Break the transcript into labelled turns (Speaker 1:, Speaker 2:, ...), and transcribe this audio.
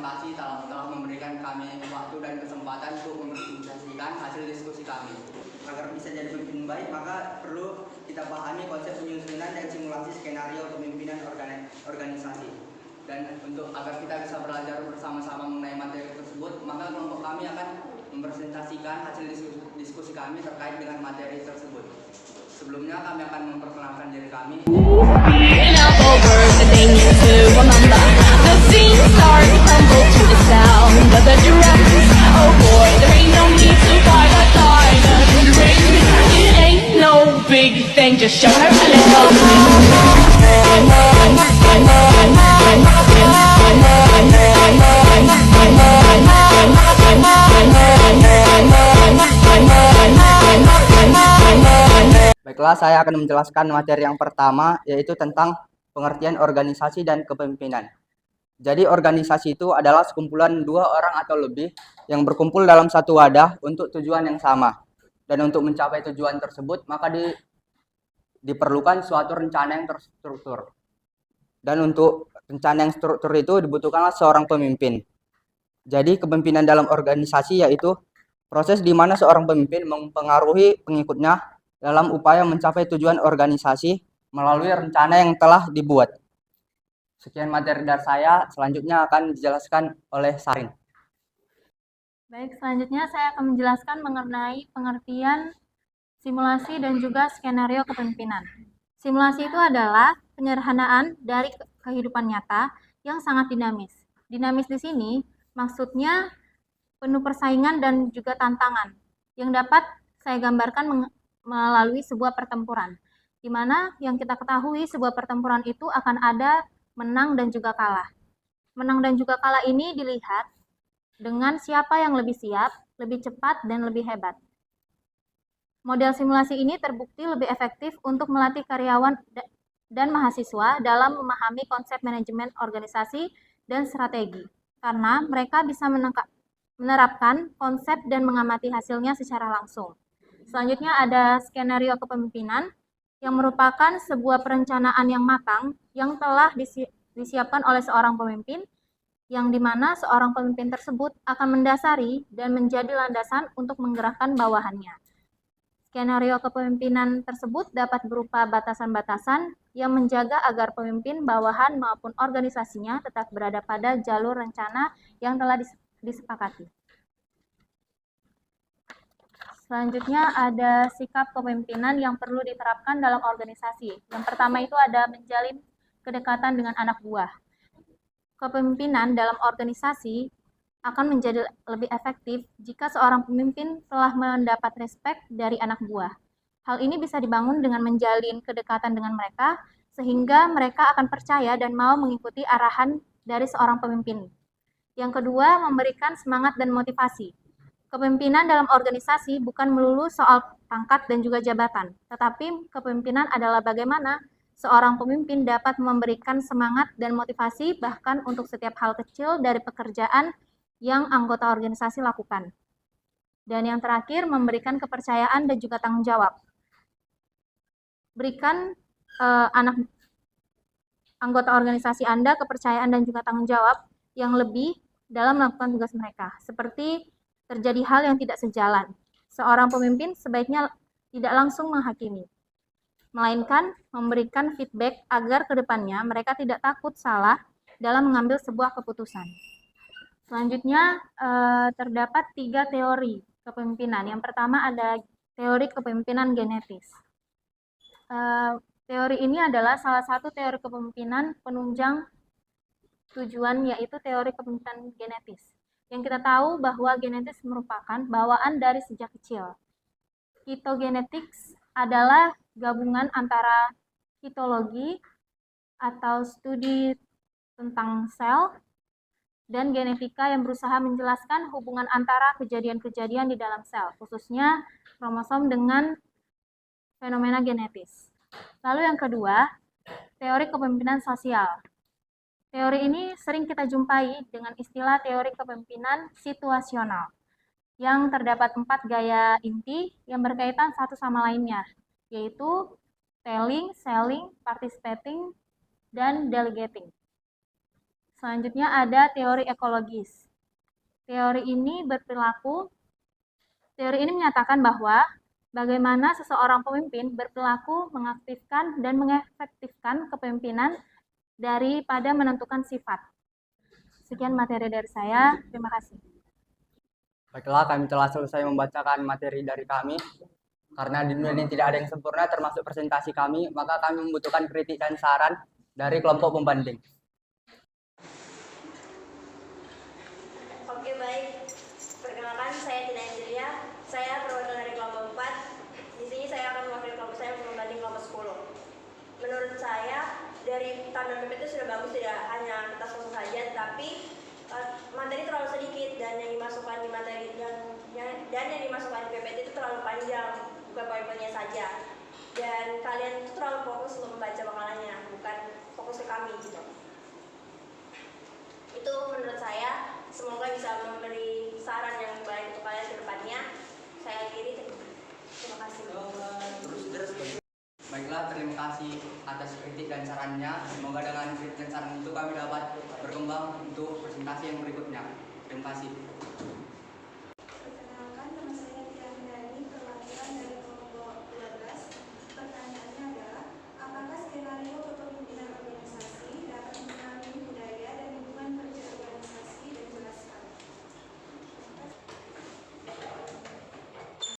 Speaker 1: kasih telah memberikan kami waktu dan kesempatan untuk mempresentasikan hasil diskusi kami. Agar bisa jadi pemimpin baik, maka perlu kita pahami konsep penyusunan dan simulasi skenario kepemimpinan organisasi. Dan untuk agar kita bisa belajar bersama-sama mengenai materi tersebut, maka kelompok kami akan mempresentasikan hasil diskusi kami terkait dengan materi tersebut. Sebelumnya kami akan memperkenalkan diri kami.
Speaker 2: Just show her a little.
Speaker 1: Baiklah, saya akan menjelaskan materi yang pertama, yaitu tentang pengertian organisasi dan kepemimpinan. Jadi organisasi itu adalah sekumpulan dua orang atau lebih yang berkumpul dalam satu wadah untuk tujuan yang sama. Dan untuk mencapai tujuan tersebut, maka diperlukan suatu rencana yang terstruktur. Dan untuk rencana yang struktur itu dibutuhkanlah seorang pemimpin. Jadi kepemimpinan dalam organisasi yaitu proses di mana seorang pemimpin mempengaruhi pengikutnya dalam upaya mencapai tujuan organisasi melalui rencana yang telah dibuat. Sekian materi dari saya, selanjutnya akan dijelaskan oleh Sarin.
Speaker 3: Baik, selanjutnya saya akan menjelaskan mengenai pengertian simulasi dan juga skenario kepemimpinan. Simulasi itu adalah penyederhanaan dari kehidupan nyata yang sangat dinamis. Dinamis di sini maksudnya penuh persaingan dan juga tantangan yang dapat saya gambarkan melalui sebuah pertempuran, di mana yang kita ketahui sebuah pertempuran itu akan ada menang dan juga kalah. Menang dan juga kalah ini dilihat dengan siapa yang lebih siap, lebih cepat, dan lebih hebat. Model simulasi ini terbukti lebih efektif untuk melatih karyawan dan mahasiswa dalam memahami konsep manajemen organisasi dan strategi, karena mereka bisa menerapkan konsep dan mengamati hasilnya secara langsung. Selanjutnya ada skenario kepemimpinan, yang merupakan sebuah perencanaan yang matang yang telah disiapkan oleh seorang pemimpin, yang dimana seorang pemimpin tersebut akan mendasari dan menjadi landasan untuk menggerakkan bawahannya. Skenario kepemimpinan tersebut dapat berupa batasan-batasan yang menjaga agar pemimpin, bawahan, maupun organisasinya tetap berada pada jalur rencana yang telah disepakati. Selanjutnya ada sikap kepemimpinan yang perlu diterapkan dalam organisasi. Yang pertama itu ada menjalin kedekatan dengan anak buah. Kepemimpinan dalam organisasi akan menjadi lebih efektif jika seorang pemimpin telah mendapat respek dari anak buah. Hal ini bisa dibangun dengan menjalin kedekatan dengan mereka, sehingga mereka akan percaya dan mau mengikuti arahan dari seorang pemimpin. Yang kedua, memberikan semangat dan motivasi. Kepemimpinan dalam organisasi bukan melulu soal pangkat dan juga jabatan, tetapi kepemimpinan adalah bagaimana seorang pemimpin dapat memberikan semangat dan motivasi bahkan untuk setiap hal kecil dari pekerjaan yang anggota organisasi lakukan. Dan yang terakhir, memberikan kepercayaan dan juga tanggung jawab. Berikan anggota organisasi Anda kepercayaan dan juga tanggung jawab yang lebih dalam melakukan tugas mereka. Seperti terjadi hal yang tidak sejalan, seorang pemimpin sebaiknya tidak langsung menghakimi, melainkan memberikan feedback agar kedepannya mereka tidak takut salah dalam mengambil sebuah keputusan. Selanjutnya terdapat 3 teori kepemimpinan. Yang pertama ada teori kepemimpinan genetis. Teori ini adalah salah satu teori kepemimpinan penunjang tujuan, yaitu teori kepemimpinan genetis. Yang kita tahu bahwa genetis merupakan bawaan dari sejak kecil. Cytogenetics adalah gabungan antara histologi atau studi tentang sel dan genetika yang berusaha menjelaskan hubungan antara kejadian-kejadian di dalam sel, khususnya kromosom dengan fenomena genetis. Lalu yang kedua, teori kepemimpinan sosial. Teori ini sering kita jumpai dengan istilah teori kepemimpinan situasional, yang terdapat 4 gaya inti yang berkaitan satu sama lainnya, yaitu telling, selling, participating, dan delegating. Selanjutnya ada teori ekologis. Teori ini menyatakan bahwa bagaimana seseorang pemimpin berperilaku mengaktifkan dan mengefektifkan kepemimpinan daripada menentukan sifat. Sekian materi dari saya. Terima kasih.
Speaker 1: Baiklah, kami telah selesai membacakan materi dari kami. Karena di dunia ini tidak ada yang sempurna termasuk presentasi kami, maka kami membutuhkan kritik dan saran dari kelompok pembanding.
Speaker 4: Oke, baik. Perkenalkan, saya Tina Angelia. Saya perwakilan dari kelompok 4. Di sini saya akan mewakili kelompok saya membanding kelompok 10. Menurut saya, dari tantangan PP itu sudah bagus, tidak hanya kertas kosong saja, tapi materi terlalu sedikit dan yang dimasukkan di materi dan yang dimasukkan di PPT itu terlalu panjang, bukan poin-poinnya saja. Dan kalian itu terlalu fokus untuk membaca makalannya, bukan fokus ke kami gitu. Itu menurut saya. Semoga bisa memberi saran yang baik untuk kalian ke depannya. Saya akhiri. Terima kasih.
Speaker 1: Baiklah, terima kasih atas kritik dan sarannya. Semoga dengan kritik dan saran itu kami dapat berkembang untuk presentasi yang berikutnya. Terima kasih.